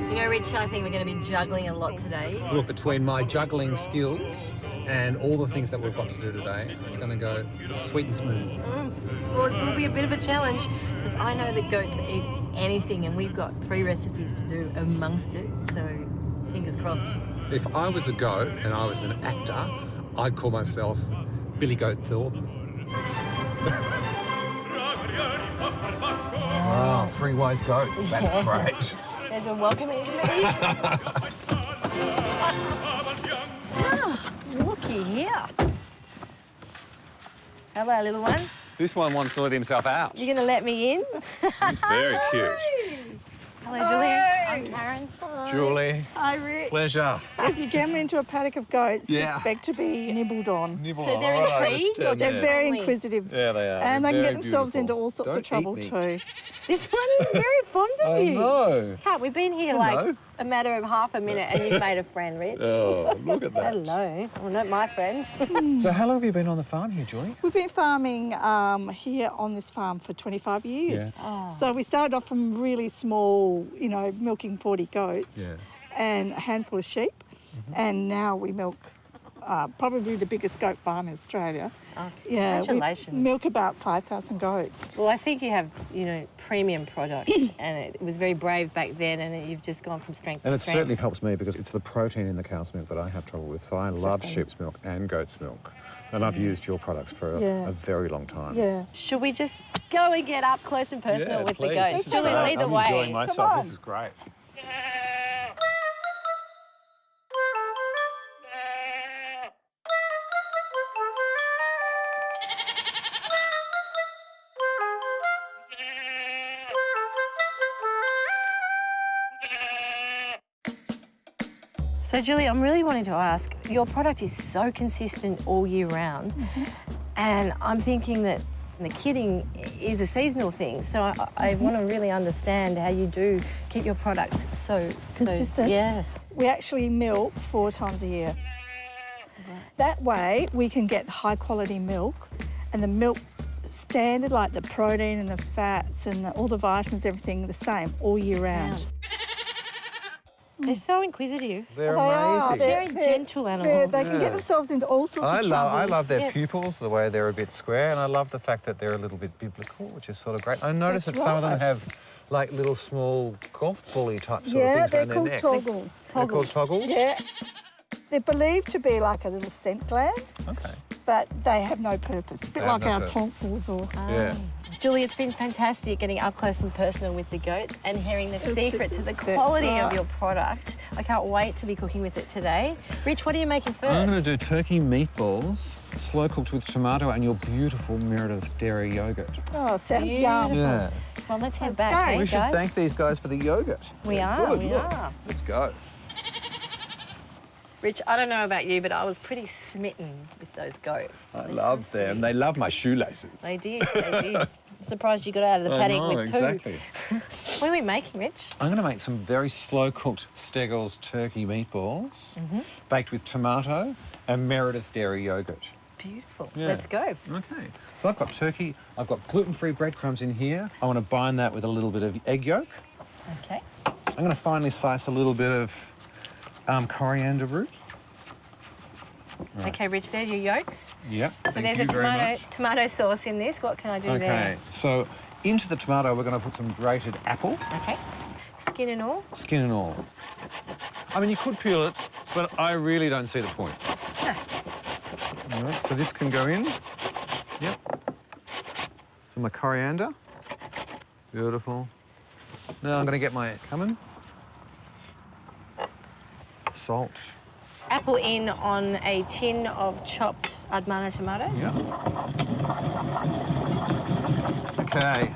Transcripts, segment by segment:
You know, Rich, I think we're going to be juggling a lot today. Look, between my juggling skills and all the things that we've got to do today, it's going to go sweet and smooth. Well, it will be a bit of a challenge because I know that goats eat anything and we've got 3 recipes to do amongst it, so fingers crossed. If I was a goat and I was an actor, I'd call myself Billy Goat Thornton. Wow, 3 wise goats. That's great. There's a welcoming committee. Looky here. Hello, little one. This one wants to let himself out. You're going to let me in? He's very cute. Hello, Julie. I'm Karen. Julie. Hi, Rich. Pleasure. If you get into a paddock of goats, Yeah. expect to be nibbled on. So they're intrigued or just They're very friendly? inquisitive. Yeah, they are. And they can Very get themselves beautiful. into all sorts Don't of trouble eat too. This one is very fond of you. No. Kat, we've been here like a matter of half a minute and you've made a friend, Rich. Oh, look at that. Hello. Well, not my friends. So how long have you been on the farm here, Julie? We've been farming here on this farm for 25 years. Yeah. So we started off from really small, you know, milking 40 goats Yeah. and a handful of sheep. And now we milk probably the biggest goat farm in Australia. Oh, Yeah, congratulations. we milk about 5,000 goats. Well, I think you have, you know, premium product and it was very brave back then and you've just gone from strength And to it strength. certainly helps me because it's the protein in the cow's milk that I have trouble with. So I love sheep's milk and goat's milk. And I've used your products for a very long time. Yeah. Should we just go and get up close and personal with the goats? This is Julie, great. lead the I'm way. enjoying myself. Come on. This is great. So, Julie, I'm really wanting to ask, your product is so consistent all year round, and I'm thinking that the kidding is a seasonal thing, so I want to really understand how you do keep your product so Consistent? Yeah. We actually milk 4 times a year. That way we can get high quality milk, and the milk standard, like the protein and the fats and all the vitamins, everything the same all year round. They're so inquisitive. They're They are. amazing. Very gentle animals. They can get themselves into all sorts of trouble. I love their Yeah. pupils, the way they're a bit square, and I love the fact that they're a little bit biblical, which is sort of great. I noticed That's that some of them right. have like little small golf bully type sort Yeah, of they're things around called their neck. toggles. They're called toggles? Yeah. They're believed to be like a little scent gland, Okay. but they have no purpose. A bit They have like no our purpose. tonsils or... Yeah. Julie, it's been fantastic getting up close and personal with the goats and hearing the secret to the That's quality of right. your product. I can't wait to be cooking with it today. Rich, what are you making first? I'm going to do turkey meatballs, slow cooked with tomato and your beautiful Meredith Dairy yoghurt. Oh, sounds Beautiful. yum. Yeah. Well, let's head Let's back, go. hey, We should guys? thank these guys for the yoghurt. We They're are, good. we Look, are. let's go. Rich, I don't know about you, but I was pretty smitten with those goats. I They're love so them. sweet. They love my shoelaces. They did, they did. I'm surprised you got out of the I paddock know, with 2. exactly. What are we making, Rich? I'm going to make some very slow-cooked Steggles turkey meatballs, baked with tomato and Meredith Dairy yoghurt. Beautiful. Yeah. Let's go. Okay. So I've got turkey, I've got gluten-free breadcrumbs in here. I want to bind that with a little bit of egg yolk. Okay. I'm going to finely slice a little bit of coriander root. Okay, Rich, there are your yolks. Yep. So there's a tomato sauce in this. What can I do Okay. there? So into the tomato, we're going to put some grated apple, Okay. Skin and all. skin and all. I mean, you could peel it, but I really don't see the point. No. All right, so this can go in. Yep. So my coriander. Beautiful. Now I'm going to get my cumin. Salt. Apple in on a tin of chopped Admana tomatoes. Yep. Okay.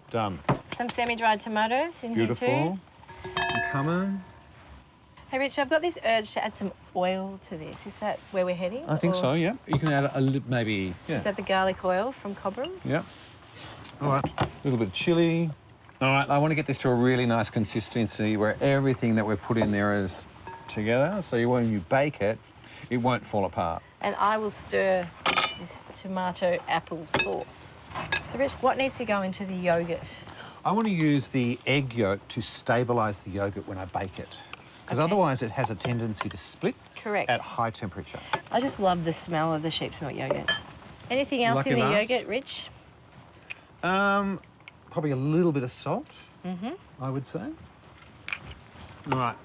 Done. Some semi-dried tomatoes in Beautiful. here too. And cumin. Hey, Rich, I've got this urge to add some oil to this. Is that where we're heading? I think Or so, yeah. You can add a little, maybe, yeah. Is that the garlic oil from Cobram? Yep. All right, a little bit of chilli. All right, I want to get this to a really nice consistency where everything that we've put in there is together, so when you bake it, it won't fall apart. And I will stir this tomato apple sauce. So, Rich, what needs to go into the yoghurt? I want to use the egg yolk to stabilise the yoghurt when I bake it. Because otherwise it has a tendency to split. Correct. At high temperature. I just love the smell of the sheep's milk yoghurt. Anything else in the yoghurt, Rich? Probably a little bit of salt, I would say. All right.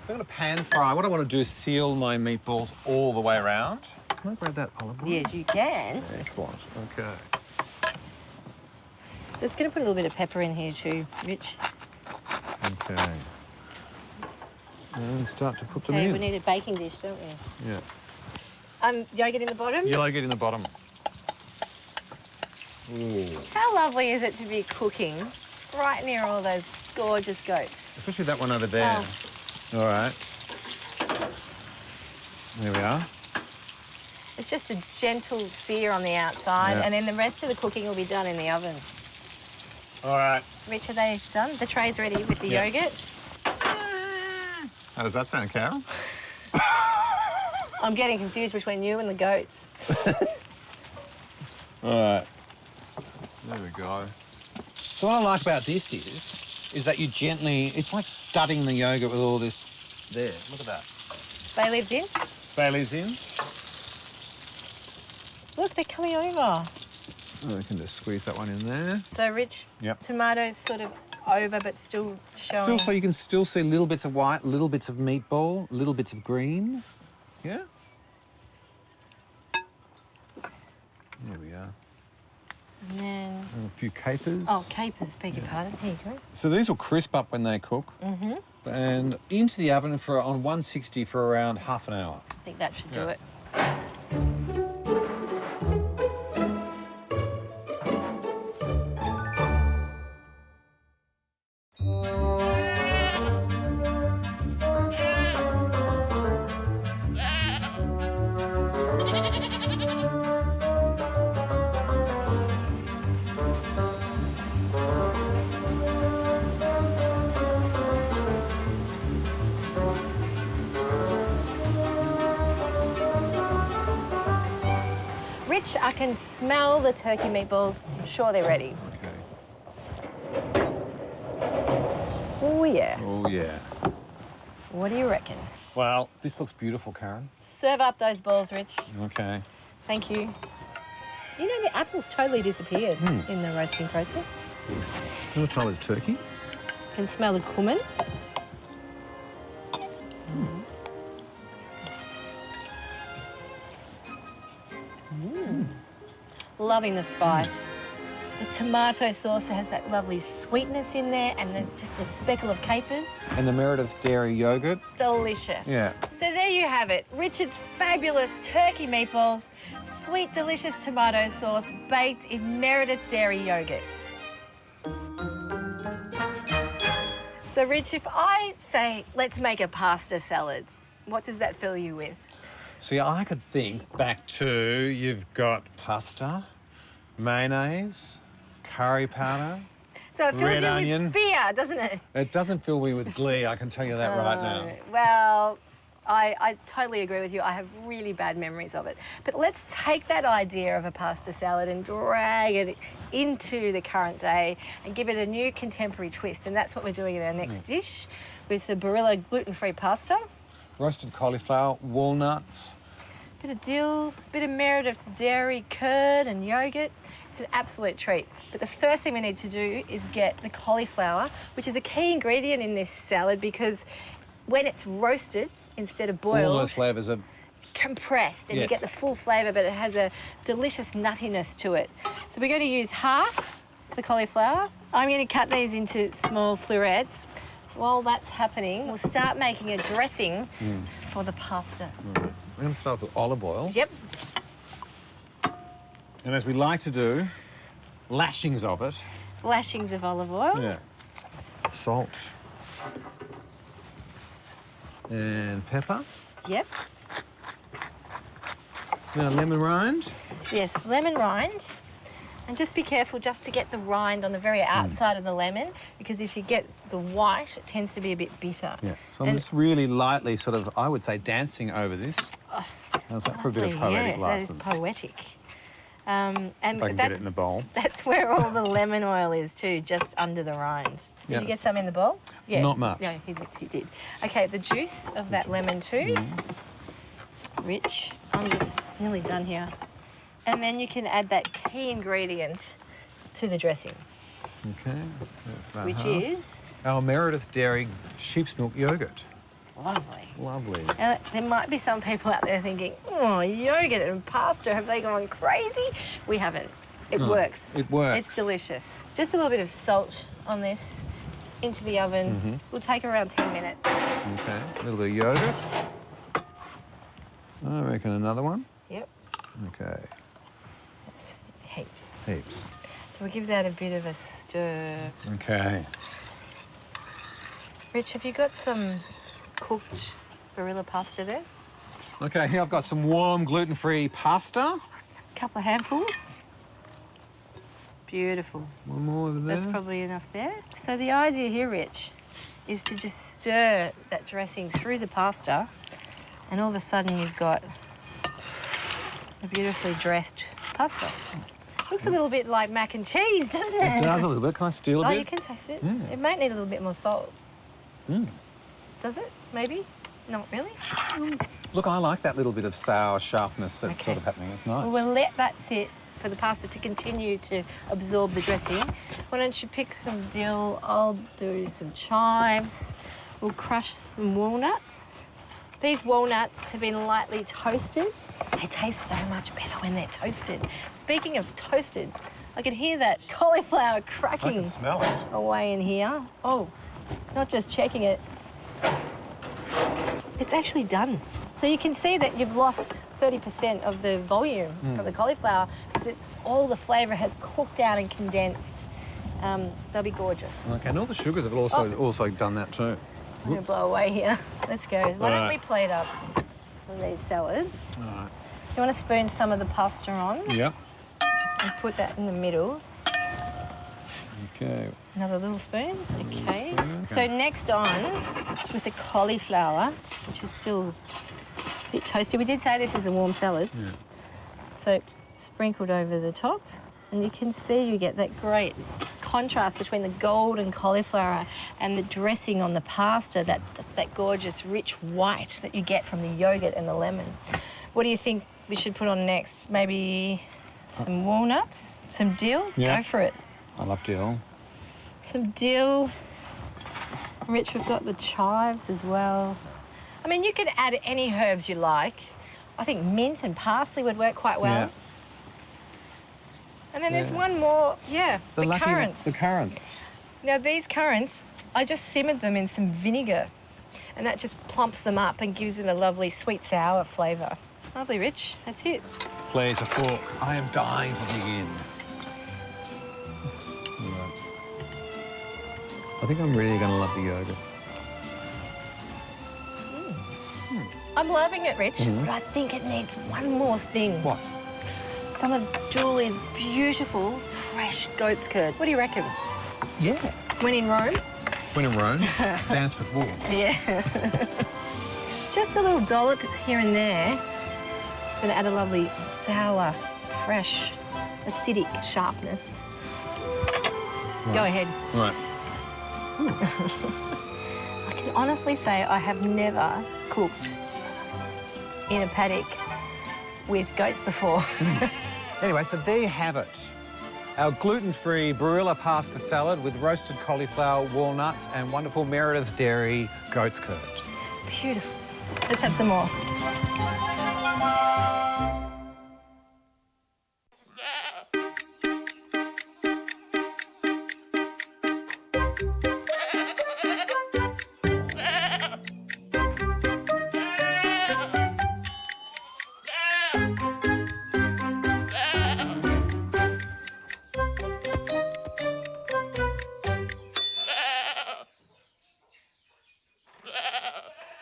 I'm going to pan fry. What I want to do is seal my meatballs all the way around. Can I grab that olive oil? Yes, you can. Excellent. Okay. Just going to put a little bit of pepper in here too, Rich. Okay. And start to put them Okay, in. we need a baking dish, don't we? Yeah. Yogurt in the bottom? Yogurt in the bottom. Ooh. How lovely is it to be cooking right near all those gorgeous goats? Especially that one over there. Oh. All right. There we are. It's just a gentle sear on the outside, and then the rest of the cooking will be done in the oven. All right. Rich, are they done? The tray's ready with the yogurt. How does that sound, Carol? I'm getting confused between you and the goats. All right. There we go. So what I like about this is that you gently, it's like studding the yogurt with all this there. Look at that. Bay leaves in. Bay leaves in. Look, they're coming over. Oh, I can just squeeze that one in there. So, Rich, Yep. tomatoes sort of over but still showing. Still, so you can still see little bits of white, little bits of meatball, little bits of green. Yeah? There we are. And then... And a few capers. Oh, capers, beg your pardon. Here you go. So these will crisp up when they cook. And into the oven for on 160 for around half an hour. I think that should do it. Rich, I can smell the turkey meatballs. I'm sure they're ready. Okay. Oh, yeah. Oh, yeah. What do you reckon? Well, this looks beautiful, Karen. Serve up those balls, Rich. Okay. Thank you. You know, the apples totally disappeared in the roasting process. You want to try with the turkey? You can smell the cumin. Loving the spice. The tomato sauce has that lovely sweetness in there, and just the speckle of capers. And the Meredith Dairy yogurt. Delicious. Yeah. So there you have it. Richard's fabulous turkey meatballs, sweet, delicious tomato sauce baked in Meredith Dairy yogurt. So, Rich, if I say, let's make a pasta salad, what does that fill you with? See, I could think back to you've got pasta, mayonnaise, curry powder. So it fills red you onion. with fear, doesn't it? It doesn't fill me with glee, I can tell you that right now. Well, I totally agree with you. I have really bad memories of it. But let's take that idea of a pasta salad and drag it into the current day and give it a new contemporary twist. And that's what we're doing in our next dish with the Barilla gluten-free pasta. Roasted cauliflower, walnuts. Bit of dill, a bit of Meredith Dairy curd and yogurt. It's an absolute treat. But the first thing we need to do is get the cauliflower, which is a key ingredient in this salad because when it's roasted instead of boiled, All those flavours are... compressed and you Yes. get the full flavour, but it has a delicious nuttiness to it. So we're going to use half the cauliflower. I'm going to cut these into small florets. While that's happening, we'll start making a dressing for the pasta. We're going to start with olive oil. Yep. And as we like to do, lashings of it. Lashings of olive oil. Yeah. Salt. And pepper. Yep. Now lemon rind. Yes, lemon rind. And just be careful just to get the rind on the very outside of the lemon, because if you get the white, it tends to be a bit bitter. Yeah. So I'm just really lightly sort of, I would say, dancing over this. How's that for a bit of Lovely, poetic yeah, that is license? poetic. And If I can get it in a bowl. That's where all the lemon oil is too, just under the rind. Did Yeah. you get some in the bowl? Yeah. Not much. No, he did. Okay, the juice of that lemon too. Rich. I'm just nearly done here. And then you can add that key ingredient to the dressing, Okay. That's about which half. is Our Meredith Dairy sheep's milk yoghurt. lovely. Lovely. Now, there might be some people out there thinking, oh, yogurt and pasta, have they gone crazy? We haven't. It works. It works. It's delicious. Just a little bit of salt on this into the oven. Will take around 10 minutes. Okay. A little bit of yogurt. I reckon another one. Yep, Okay. that's heaps. Heaps. So we'll give that a bit of a stir. Okay. Rich, have you got some cooked barilla pasta there? Okay, here I've got some warm gluten-free pasta. A couple of handfuls. Beautiful. One more over there. That's probably enough there. So the idea here, Rich, is to just stir that dressing through the pasta, and all of a sudden you've got a beautifully dressed pasta. Looks a little bit like mac and cheese, doesn't it? It does a little bit. Can I steal a Oh, bit? you can taste it. Yeah. It might need a little bit more salt. Mm. Does it? Maybe? Not really? Look, I like that little bit of sour sharpness that's Okay. sort of happening. It's nice. Well, we'll let that sit for the pasta to continue to absorb the dressing. Why don't you pick some dill? I'll do some chives. We'll crush some walnuts. These walnuts have been lightly toasted. They taste so much better when they're toasted. Speaking of toasted, I can hear that cauliflower I cracking can smell it. away in here. Oh, not just checking it. It's actually done. So you can see that you've lost 30% of the volume from the cauliflower because all the flavour has cooked out and condensed. They'll be gorgeous. Okay, and all the sugars have also done that too. I'm going to blow away here. Let's go. Why don't we Right. plate up on these salads? All right. You want to spoon some of the pasta on Yep. and put that in the middle. Okay. Another little spoon. Okay. spoon. So next on, with the cauliflower, which is still a bit toasty. We did say this is a warm salad. Yeah. So sprinkled over the top. And you can see you get that great contrast between the golden cauliflower and the dressing on the pasta. That's that gorgeous, rich white that you get from the yogurt and the lemon. What do you think we should put on next? Maybe some walnuts, some dill? Yeah. Go for it. I love dill. Some dill. Rich, we've got the chives as well. I mean, you can add any herbs you like. I think mint and parsley would work quite well. Yeah. And then there's Yeah. one more, the lucky- currants. The currants. Now, these currants, I just simmered them in some vinegar, and that just plumps them up and gives them a lovely sweet sour flavour. Lovely, Rich. That's it. Please, a fork. I am dying to dig in. Right. I think I'm really going to love the yogurt. I'm loving it, Rich, but I think it needs one more thing. What? Some of Julie's beautiful, fresh goat's curd. What do you reckon? Yeah. When in Rome? When in Rome, dance with wolves. Yeah. Just a little dollop here and there. It's going to add a lovely sour, fresh, acidic sharpness. Go ahead. Right. I can honestly say I have never cooked in a paddock with goats before. Anyway, so there you have it. Our gluten-free Barilla pasta salad with roasted cauliflower, walnuts, and wonderful Meredith Dairy goat's curd. Beautiful. Let's have some more.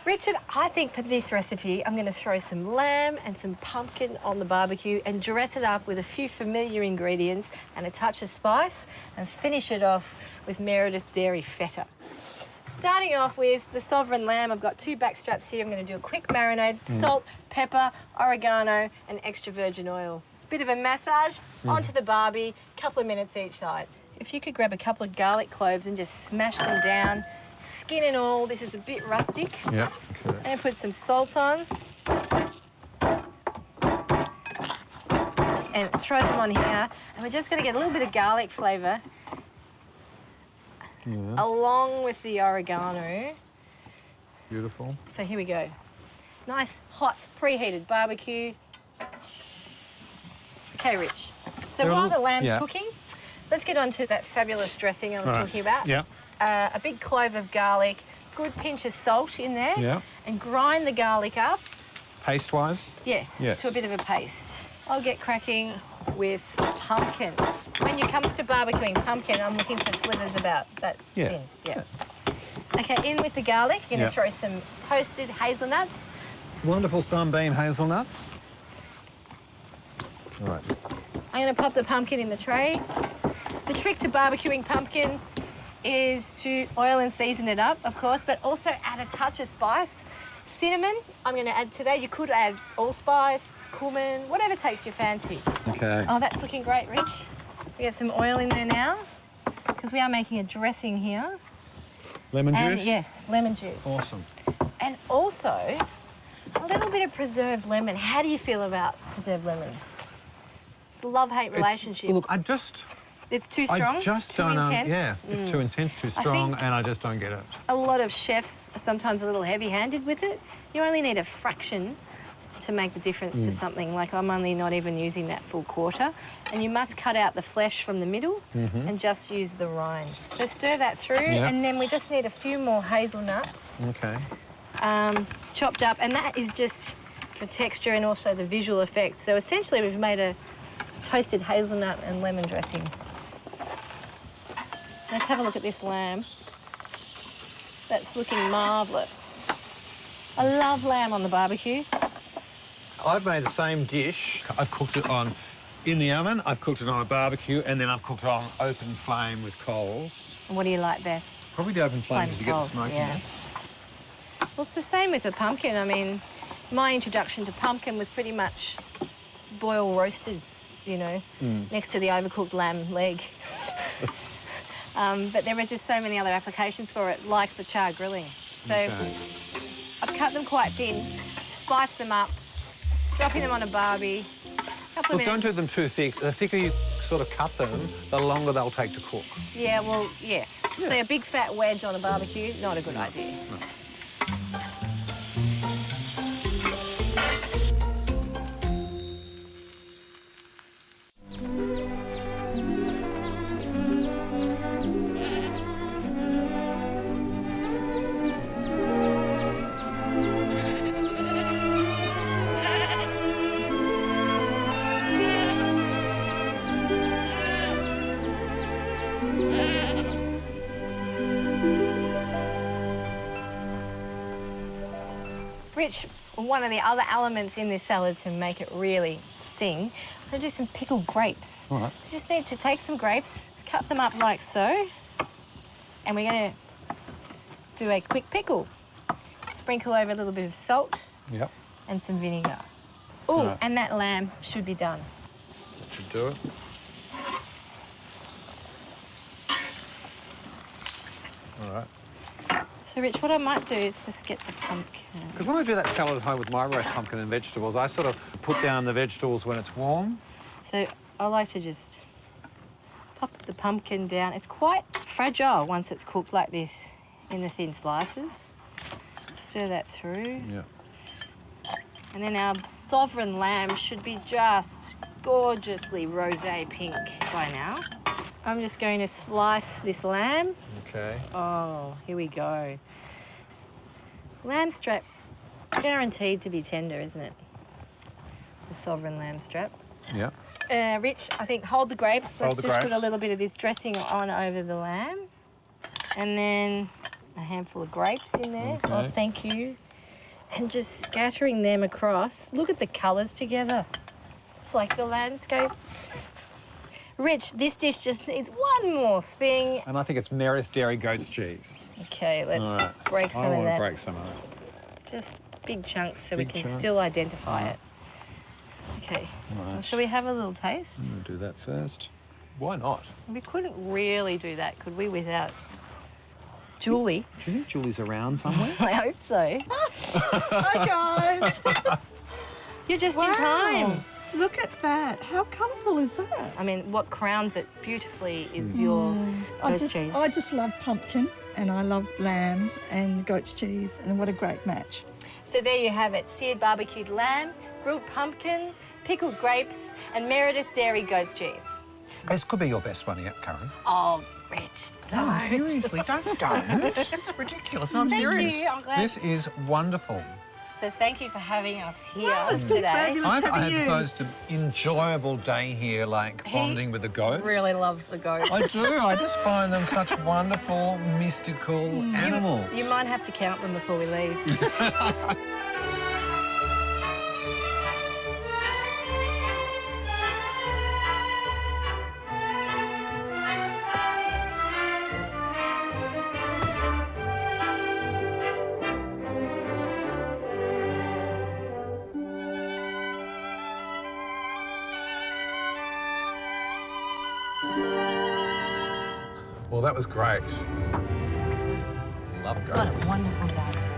Richard, I think for this recipe, I'm going to throw some lamb and some pumpkin on the barbecue and dress it up with a few familiar ingredients and a touch of spice and finish it off with Meredith Dairy feta. Starting off with the sovereign lamb, I've got 2 back straps here. I'm going to do a quick marinade, salt, pepper, oregano and extra virgin oil. It's bit of a massage onto the barbie, couple of minutes each side. If you could grab a couple of garlic cloves and just smash them down, skin and all, this is a bit rustic. Yeah. Okay. And put some salt on. And throw them on here. And we're just going to get a little bit of garlic flavour along with the oregano. Beautiful. So here we go. Nice, hot, preheated barbecue. Okay, Rich. So while the lamb's cooking, let's get on to that fabulous dressing I was talking about. Yeah. A big clove of garlic, good pinch of salt in there. Yeah. And grind the garlic up. Paste-wise? Yes, Yes. to a bit of a paste. I'll get cracking with pumpkin. When it comes to barbecuing pumpkin, I'm looking for slivers about that thin. Yeah. Okay, in with the garlic. You're going to throw some toasted hazelnuts. Wonderful sunbeam hazelnuts. All right. I'm going to pop the pumpkin in the tray. The trick to barbecuing pumpkin is to oil and season it up, of course, but also add a touch of spice. Cinnamon, I'm going to add today. You could add allspice, cumin, whatever takes your fancy. Okay. Oh, that's looking great, Rich. We get some oil in there now because we are making a dressing here. Lemon And juice? yes, lemon juice. Awesome. And also a little bit of preserved lemon. How do you feel about preserved lemon? It's a love-hate relationship. Look, It's too strong? I just too don't know. intense? Yeah, it's too intense, too strong, think- and I just don't get it. A lot of chefs are sometimes a little heavy-handed with it. You only need a fraction to make the difference to something. Like I'm only not even using that full quarter. And you must cut out the flesh from the middle and just use the rind. So stir that through and then we just need a few more hazelnuts Okay. chopped up. And that is just for texture and also the visual effect. So essentially we've made a toasted hazelnut and lemon dressing. Let's have a look at this lamb. That's looking marvellous. I love lamb on the barbecue. I've made the same dish. I've cooked it in the oven, I've cooked it on a barbecue, and then I've cooked it on open flame with coals. And what do you like best? Probably the open flame because you get the coals, smokiness. Well, it's the same with a pumpkin. I mean, my introduction to pumpkin was pretty much boil roasted, you know, next to the overcooked lamb leg. But there are just so many other applications for it, like the char grilling. So I've cut them quite thin, spiced them up, dropping them on a barbie. Couple of Look, don't minutes. do them too thick. The thicker you sort of cut them, the longer they'll take to cook. Yeah, well, yes. Yeah. So a big fat wedge on a barbecue, not a good idea. No. Rich, one of the other elements in this salad to make it really sing, I'm going to do some pickled grapes. All right. You just need to take some grapes, cut them up like so, and we're going to do a quick pickle. Sprinkle over a little bit of salt Yep. and some vinegar. Oh, Right. and that lamb should be done. Should do it. All right. So, Rich, what I might do is just get the pumpkin. Because when I do that salad at home with my roast pumpkin and vegetables, I sort of put down the vegetables when it's warm. So I like to just pop the pumpkin down. It's quite fragile once it's cooked like this in the thin slices. Stir that through. Yeah. And then our sovereign lamb should be just gorgeously rosé pink by now. I'm just going to slice this lamb. Okay. Oh, here we go. Lamb strap, guaranteed to be tender, isn't it? The sovereign lamb strap. Yeah. Rich, I think hold the grapes. Hold Let's the just put a grapes. little bit of this dressing on over the lamb. And then a handful of grapes in there. Okay. Oh, thank you. And just scattering them across. Look at the colours together. It's like the landscape. Rich, this dish just needs one more thing. And I think it's Meredith Dairy goat's cheese. Okay, let's All right. break some I of want that. to break some of that. Just big chunks so Big we can chunks. still identify it. Okay. Right. Well, shall we have a little taste? I'm going to do that first. Why not? We couldn't really do that, could we, without Julie? Do you think Julie's around somewhere? I hope so. Hi, guys. You're just in time. Look at that. How colourful is that? I mean, what crowns it beautifully is your ghost cheese. I just love pumpkin and I love lamb and goat's cheese, and what a great match. So there you have it, seared barbecued lamb, grilled pumpkin, pickled grapes, and Meredith Dairy ghost cheese. This could be your best one yet, Karen. Oh, Rich, No, don't. seriously, don't. It's ridiculous. No, I'm Thank serious. you, I'm glad. This is wonderful. So thank you for having us here It's been today. fabulous I having you. had the most enjoyable day here, like He bonding with the goats. Really loves the goats. I do. I just find them such wonderful, mystical animals. You might have to count them before we leave. Well, that was great. Love What a goats. wonderful day.